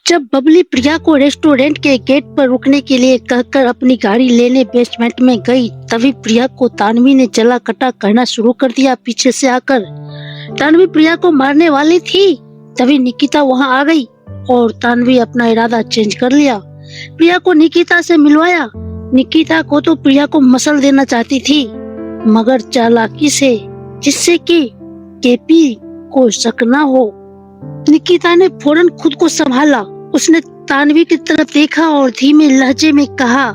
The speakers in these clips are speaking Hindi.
जब बबली प्रिया को रेस्टोरेंट के गेट पर रुकने के लिए कहकर अपनी गाड़ी लेने बेसमेंट में गई, तभी प्रिया को तानवी ने जला कटा करना शुरू कर दिया पीछे से आकर। तानवी प्रिया को मारने वाली थी, तभी निकिता वहां आ गई और तानवी अपना इरादा चेंज कर लिया। प्रिया को निकिता से मिलवाया। निकिता को तो प्रिया को मसल देना चाहती थी, मगर चालाकी से, जिससे कि केपी को शक न हो। निकिता ने फौरन खुद को संभाला। उसने तानवी की तरफ देखा और धीमे लहजे में कहा,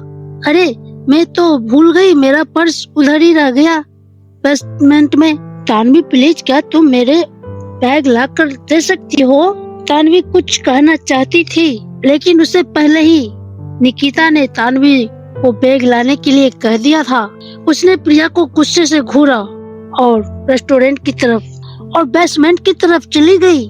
अरे मैं तो भूल गई, मेरा पर्स उधर ही रह गया बेसमेंट में। तानवी प्लीज, क्या तुम मेरे बैग ला कर दे सकती हो? तानवी कुछ कहना चाहती थी, लेकिन उससे पहले ही निकिता ने तानवी को बैग लाने के लिए कह दिया था। उसने प्रिया को गुस्से से घूरा और रेस्टोरेंट की तरफ और बेसमेंट की तरफ चली गई।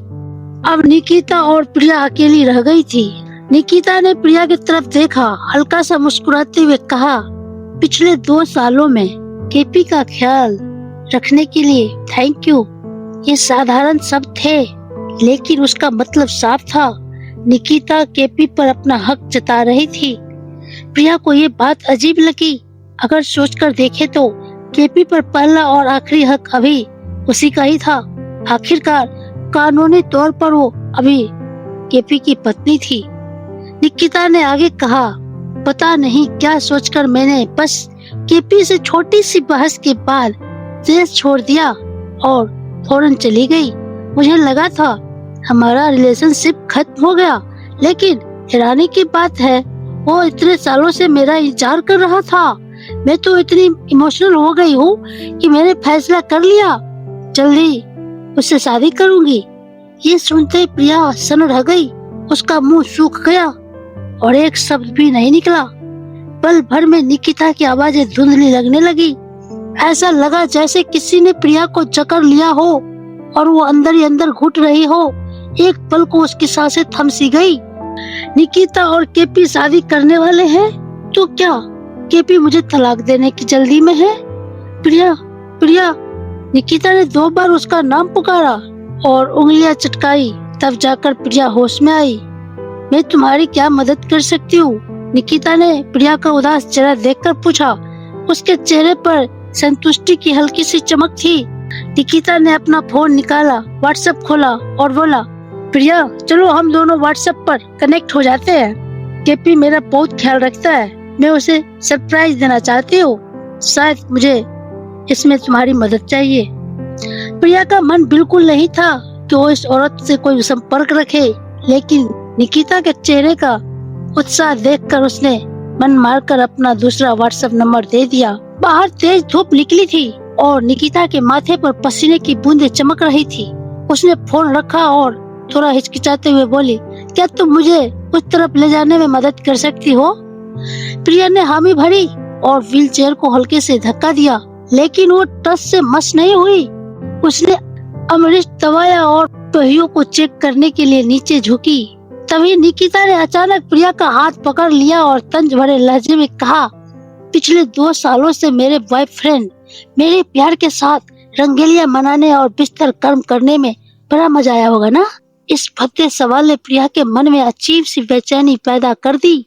अब निकिता और प्रिया अकेली रह गई थी। निकिता ने प्रिया की तरफ देखा, हल्का सा मुस्कुराते हुए कहा, पिछले 2 सालों में केपी का ख्याल रखने के लिए थैंक यू। ये साधारण शब्द थे, लेकिन उसका मतलब साफ था। निकिता केपी पर अपना हक जता रही थी। प्रिया को ये बात अजीब लगी। अगर सोचकर देखे तो केपी पर पहला और आखिरी हक अभी उसी का ही था। आखिरकार कानूनी तौर पर वो अभी केपी की पत्नी थी। निकिता ने आगे कहा, पता नहीं क्या सोचकर मैंने बस केपी से छोटी सी बहस के बाद देश छोड़ दिया और फौरन चली गई। मुझे लगा था हमारा रिलेशनशिप खत्म हो गया, लेकिन हैरानी की बात है वो इतने सालों से मेरा इंतजार कर रहा था। मैं तो इतनी इमोशनल हो गई हूँ कि मैंने फैसला कर लिया, जल्दी उससे शादी करूंगी। ये सुनते ही प्रिया सन रह गई। उसका मुंह सूख गया और एक शब्द भी नहीं निकला। पल भर में निकिता की आवाजें धुंधली लगने लगी। ऐसा लगा जैसे किसी ने प्रिया को जकड़ लिया हो और वो अंदर ही अंदर घुट रही हो। एक पल को उसकी सांसें थम सी गई। निकिता और केपी शादी करने वाले हैं, तो क्या केपी मुझे तलाक देने की जल्दी में है? प्रिया, प्रिया। निकिता ने 2 बार उसका नाम पुकारा और उंगलियां चटकाई। तब जाकर प्रिया होश में आई। मैं तुम्हारी क्या मदद कर सकती हूँ? निकिता ने प्रिया का उदास चेहरा देखकर पूछा। उसके चेहरे पर संतुष्टि की हल्की सी चमक थी। निकिता ने अपना फोन निकाला, व्हाट्सएप खोला और बोला, प्रिया चलो हम दोनों व्हाट्सएप पर कनेक्ट हो जाते हैं। केपी मेरा बहुत ख्याल रखता है, मैं उसे सरप्राइज देना चाहती हूँ। शायद मुझे इसमें तुम्हारी मदद चाहिए। प्रिया का मन बिल्कुल नहीं था कि वो इस औरत से कोई संपर्क रखे, लेकिन निकिता के चेहरे का उत्साह देखकर उसने मन मारकर अपना दूसरा व्हाट्सएप नंबर दे दिया। बाहर तेज धूप निकली थी और निकिता के माथे पर पसीने की बूंदें चमक रही थी। उसने फोन रखा और थोड़ा हिचकिचाते हुए बोली, क्या तुम मुझे उस तरफ ले जाने में मदद कर सकती हो? प्रिया ने हामी भरी और व्हील चेयर को हल्के से धक्का दिया, लेकिन वो टस से मस नहीं हुई। उसने अमृत दबाया और पहियों को चेक करने के लिए नीचे झुकी। तभी निकिता ने अचानक प्रिया का हाथ पकड़ लिया और तंज भरे लहजे में कहा, पिछले 2 सालों से मेरे बॉयफ्रेंड मेरे प्यार के साथ रंगेलियां मनाने और बिस्तर गर्म करने में बड़ा मजा आया होगा ना? इस भद्दे सवाल ने प्रिया के मन में अजीब सी बेचैनी पैदा कर दी।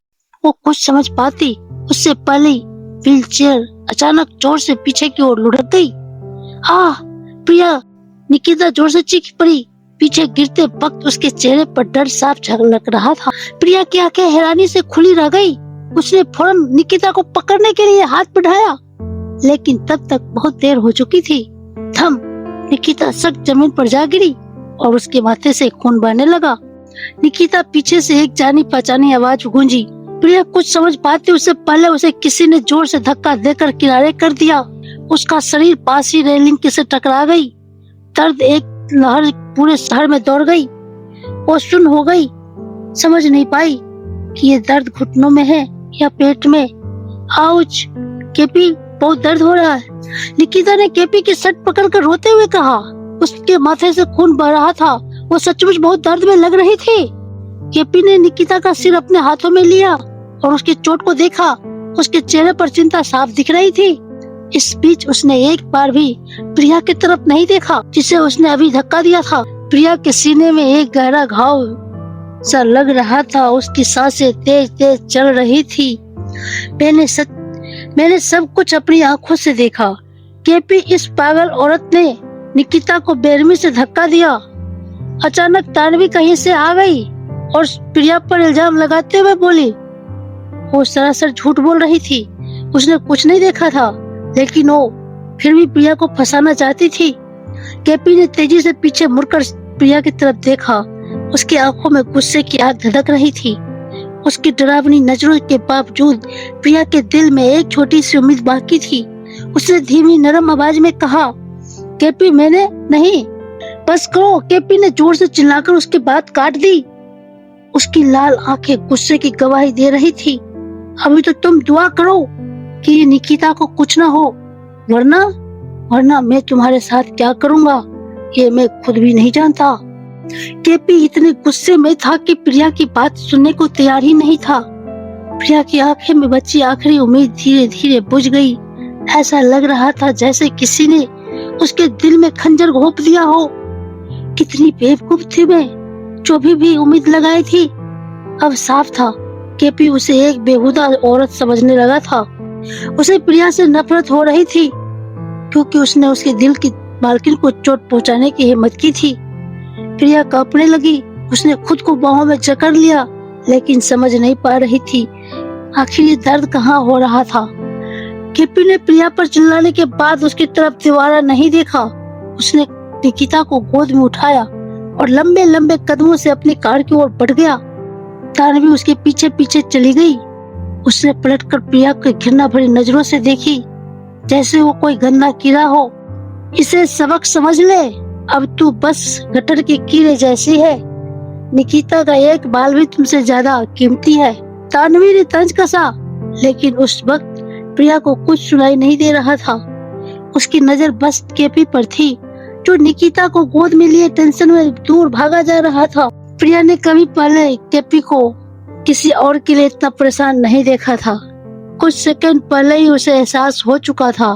वो कुछ समझ पाती उससे पहले व्हील चेयर अचानक जोर से पीछे की ओर लुढ़क गई। प्रिया! निकिता जोर से चीख पड़ी। पीछे गिरते वक्त उसके चेहरे पर डर साफ झलक रहा था। प्रिया की आंखें हैरानी से खुली रह गई। उसने फौरन निकिता को पकड़ने के लिए हाथ बढ़ाया, लेकिन तब तक बहुत देर हो चुकी थी। थम! निकिता सख्त जमीन पर जा गिरी और उसके माथे से खून बहने लगा। निकिता पीछे से एक जानी पहचानी आवाज गूंजी। प्रिया कुछ समझ पाती उससे पहले उसे किसी ने जोर से धक्का देकर किनारे कर दिया। उसका शरीर पास ही रेलिंग से टकरा गई। दर्द एक लहर पूरे शहर में दौड़ गई। वो सुन्न हो गई, समझ नहीं पाई कि ये दर्द घुटनों में है या पेट में। आउच! केपी, बहुत दर्द हो रहा है। निकिता ने केपी की शर्ट पकड़कर रोते हुए कहा। उसके माथे से खून बह रहा था। वो सचमुच बहुत दर्द में लग रही थी। केपी ने निकिता का सिर अपने हाथों में लिया और उसकी चोट को देखा। उसके चेहरे पर चिंता साफ दिख रही थी। इस बीच उसने एक बार भी प्रिया की तरफ नहीं देखा, जिसे उसने अभी धक्का दिया था। प्रिया के सीने में एक गहरा घाव सा लग रहा था। उसकी सांसें तेज तेज चल रही थी। मैंने सब कुछ अपनी आंखों से देखा। केपी, इस पागल औरत ने निकिता को बेरहमी से धक्का दिया। अचानक तानवी कहीं से आ गई और प्रिया पर इल्जाम लगाते हुए बोली। वो सरासर झूठ बोल रही थी। उसने कुछ नहीं देखा था, लेकिन वो फिर भी प्रिया को फंसाना चाहती थी। केपी ने तेजी से पीछे मुड़कर प्रिया की तरफ देखा। उसकी आंखों में गुस्से की आग धधक रही थी। उसकी डरावनी नजरों के बावजूद प्रिया के दिल में एक छोटी सी उम्मीद बाकी थी। उसने धीमी नरम आवाज में कहा, केपी, मैंने नहीं, बस करो। केपी ने जोर से चिल्लाकर उसकी बात काट दी। उसकी लाल आंखें गुस्से की गवाही दे रही थी। अभी तो तुम दुआ करो कि ये निकिता को कुछ ना हो, वरना मैं तुम्हारे साथ क्या करूंगा ये मैं खुद भी नहीं जानता। केपी इतने गुस्से में था कि प्रिया की बात सुनने को तैयार ही नहीं था। प्रिया की आंखें में बची आखिरी उम्मीद धीरे धीरे बुझ गई। ऐसा लग रहा था जैसे किसी ने उसके दिल में खंजर घोंप दिया हो। कितनी बेवकूफ थी मैं, जो भी उम्मीद लगाई थी। अब साफ था, केपी उसे एक बेहुदा औरत समझने लगा था। उसे प्रिया से नफरत हो रही थी, क्योंकि उसने उसके दिल की मालकिन को चोट पहुंचाने की हिम्मत की थी। प्रिया कांपने लगी। उसने खुद को बाहों में जकड़ लिया, लेकिन समझ नहीं पा रही थी आखिर ये दर्द कहाँ हो रहा था। केपी ने प्रिया पर चिल्लाने के बाद उसकी तरफ दोबारा नहीं देखा। उसने निकिता को गोद में उठाया और लंबे लंबे कदमों से अपनी कार की ओर बढ़ गया। तानवी उसके पीछे पीछे चली गई। उसने पलटकर प्रिया को घृणा भरी नजरों से देखी, जैसे वो कोई गंदा कीड़ा हो। इसे सबक समझ ले, अब तू बस गटर के कीड़े जैसी है। निकिता का एक बाल भी तुमसे ज्यादा कीमती है। तानवी ने तंज कसा, लेकिन उस वक्त प्रिया को कुछ सुनाई नहीं दे रहा था। उसकी नजर बस केपी पर थी, जो निकिता को गोद में लिए टेंशन में दूर भागा जा रहा था। प्रिया ने कभी पहले केपी को किसी और के लिए इतना परेशान नहीं देखा था। कुछ सेकंड पहले ही उसे एहसास हो चुका था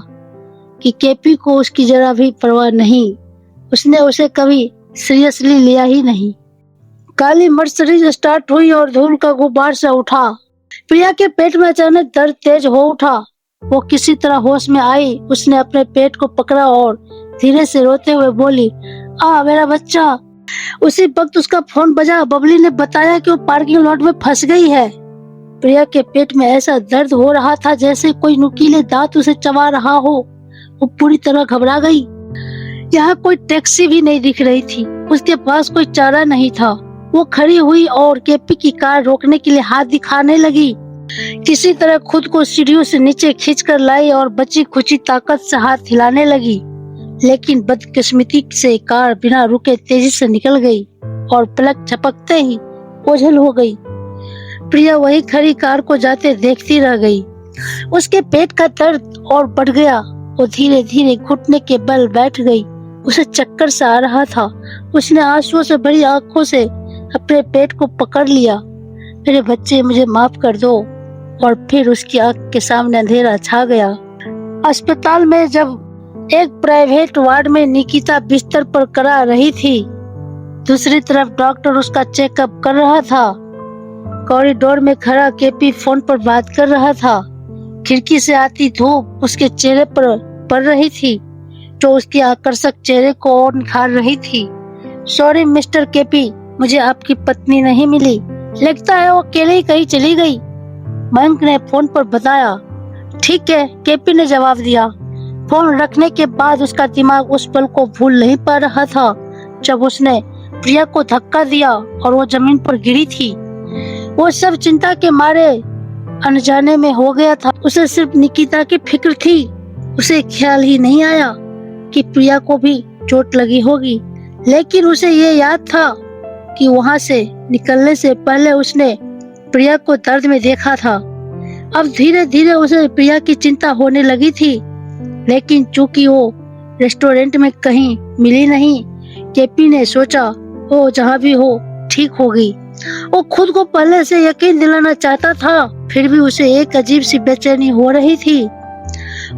कि केपी को उसकी जरा भी परवाह नहीं। उसने उसे कभी सीरियसली लिया ही नहीं। काली मर्सिडीज स्टार्ट हुई और धूल का गुब्बार से उठा। प्रिया के पेट में अचानक दर्द तेज हो उठा। वो किसी तरह होश में आई। उसने अपने पेट को पकड़ा और धीरे से रोते हुए बोली, मेरा बच्चा। उसी वक्त उसका फोन बजा। बबली ने बताया कि वो पार्किंग लॉट में फंस गई है। प्रिया के पेट में ऐसा दर्द हो रहा था जैसे कोई नुकीले दांत उसे चबा रहा हो। वो पूरी तरह घबरा गई। यहाँ कोई टैक्सी भी नहीं दिख रही थी। उसके पास कोई चारा नहीं था। वो खड़ी हुई और केपी की कार रोकने के लिए हाथ दिखाने लगी। किसी तरह खुद को सीढ़ियों से नीचे खींचकर लाई और बची खुची ताकत से हाथ हिलाने लगी। लेकिन बदकिस्मती से कार बिना रुके तेजी से निकल गई और पलक झपकते ही ओझल हो गई। प्रिया वही खड़ी कार को जाते देखती रह गई। उसके पेट का दर्द और बढ़ गया। वो धीरे धीरे घुटने के बल बैठ गई। उसे चक्कर सा आ रहा था। उसने आंसुओं से भरी आंखों से अपने पेट को पकड़ लिया। मेरे बच्चे, मुझे माफ कर दो। और फिर उसकी आंख के सामने अंधेरा छा गया। अस्पताल में जब एक प्राइवेट वार्ड में निकिता बिस्तर पर करा रही थी, दूसरी तरफ डॉक्टर उसका चेकअप कर रहा था। कॉरिडोर में खड़ा केपी फोन पर बात कर रहा था। खिड़की से आती धूप उसके चेहरे पर पड़ रही थी, जो उसके आकर्षक चेहरे को और निखार रही थी। सॉरी मिस्टर केपी, मुझे आपकी पत्नी नहीं मिली। लगता है वो अकेले ही कहीं चली गई, मयंक ने फोन पर बताया। ठीक है, केपी ने जवाब दिया। फोन रखने के बाद उसका दिमाग उस पल को भूल नहीं पा रहा था जब उसने प्रिया को धक्का दिया और वो जमीन पर गिरी थी। वो सब चिंता के मारे अनजाने में हो गया था। उसे सिर्फ निकिता की फिक्र थी। उसे ख्याल ही नहीं आया कि प्रिया को भी चोट लगी होगी, लेकिन उसे ये याद था कि वहाँ से निकलने से पहले उसने प्रिया को दर्द में देखा था। अब धीरे धीरे उसे प्रिया की चिंता होने लगी थी, लेकिन चूंकि वो रेस्टोरेंट में कहीं मिली नहीं, केपी ने सोचा वो जहाँ भी हो ठीक होगी। वो खुद को पहले से यकीन दिलाना चाहता था, फिर भी उसे एक अजीब सी बेचैनी हो रही थी।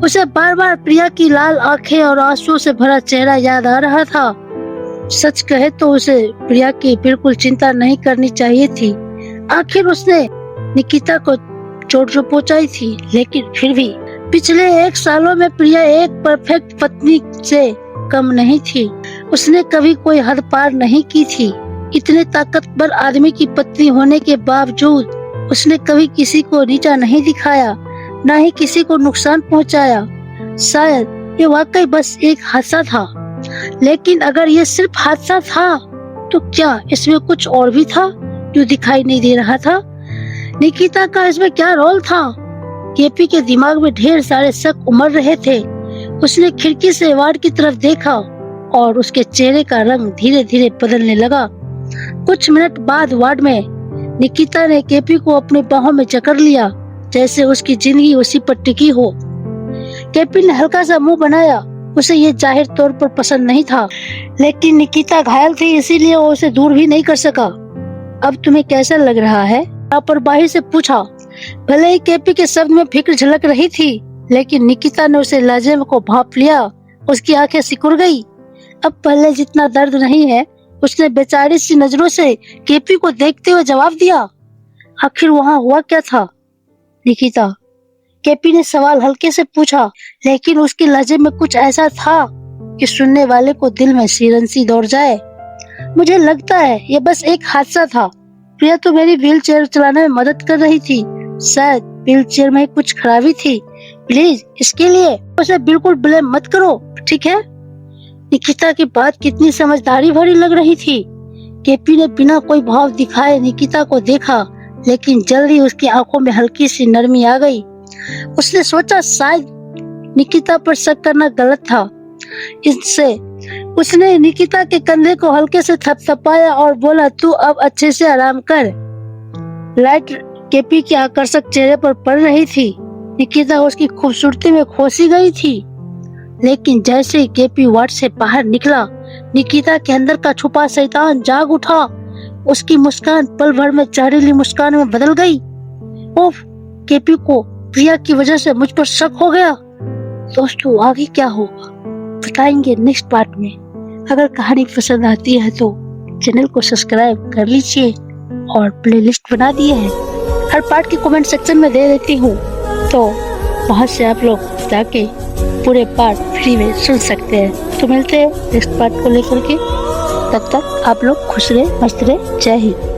उसे बार बार प्रिया की लाल आंखें और आंसुओं से भरा चेहरा याद आ रहा था। सच कहे तो उसे प्रिया की बिल्कुल चिंता नहीं करनी चाहिए थी। आखिर उसने निकिता को चोट जो पहुंचाई थी, लेकिन फिर भी पिछले 1 सालों में प्रिया एक परफेक्ट पत्नी से कम नहीं थी। उसने कभी कोई हद पार नहीं की थी। इतने ताकतवर आदमी की पत्नी होने के बावजूद उसने कभी किसी को नीचा नहीं दिखाया, न ही किसी को नुकसान पहुंचाया। शायद ये वाकई बस एक हादसा था, लेकिन अगर ये सिर्फ हादसा था तो क्या इसमें कुछ और भी था जो दिखाई नहीं दे रहा था? निकिता का इसमें क्या रोल था? केपी के दिमाग में ढेर सारे शक उमड़ रहे थे। उसने खिड़की से वार्ड की तरफ देखा और उसके चेहरे का रंग धीरे धीरे बदलने लगा। कुछ मिनट बाद वार्ड में निकिता ने केपी को अपनी बाहों में जकड़ लिया, जैसे उसकी जिंदगी उसी पर टिकी हो। केपी ने हल्का सा मुंह बनाया। उसे ये जाहिर तौर पर पसंद नहीं था, लेकिन निकिता घायल थी, इसीलिए वो उसे दूर भी नहीं कर सका। अब तुम्हें कैसा लग रहा है? लापरवाही से पूछा। भले ही केपी के शब्द में फिक्र झलक रही थी, लेकिन निकिता ने उसे लहजे को भांप लिया। उसकी आंखें सिकुड़ गई। अब पहले जितना दर्द नहीं है। उसने बेचारी सी नजरों से केपी को देखते हुए जवाब दिया। आखिर वहाँ हुआ क्या था निकिता? केपी ने सवाल हल्के से पूछा, लेकिन उसके लहजे में कुछ ऐसा था कि सुनने वाले को दिल में सिरहंसी दौड़ जाए। मुझे लगता है ये बस एक हादसा था। प्रिया तो मेरी व्हील चेयर चलाने में मदद कर रही थी। शायद व्हील चेयर में कुछ खराबी थी। प्लीज इसके लिए उसे बिल्कुल ब्लेम मत करो, ठीक है? निकिता की बात कितनी समझदारी भरी लग रही थी। केपी ने बिना कोई भाव दिखाए निकिता को देखा, लेकिन जल्द ही उसकी आंखों में हल्की सी नरमी आ गई। उसने सोचा शायद निकिता पर शक करना गलत था। इससे उसने निकिता के कंधे को हल्के से थपथपाया और बोला, तू अब अच्छे से आराम कर। लाइट केपी के आकर्षक चेहरे पर पड़ रही थी। निकिता उसकी खूबसूरती में खोसी गई थी, लेकिन जैसे ही केपी वार्ड से बाहर निकला, निकिता के अंदर का छुपा शैतान जाग उठा। उसकी मुस्कान पल भर में जहरीली मुस्कान में बदल गई। ओफ, केपी को प्रिया की वजह से मुझ पर शक हो गया। दोस्तों, आगे क्या होगा बताएंगे नेक्स्ट पार्ट में। अगर कहानी पसंद आती है तो चैनल को सब्सक्राइब कर लीजिए और प्लेलिस्ट बना दिए है, हर पार्ट के कमेंट सेक्शन में दे देती हूँ, तो वहाँ से आप लोग जाके पूरे पार्ट फ्री में सुन सकते हैं। तो मिलते हैं नेक्स्ट पार्ट को लेकर के। तब तक आप लोग खुश रहे, मस्त रहे। जय हिंद।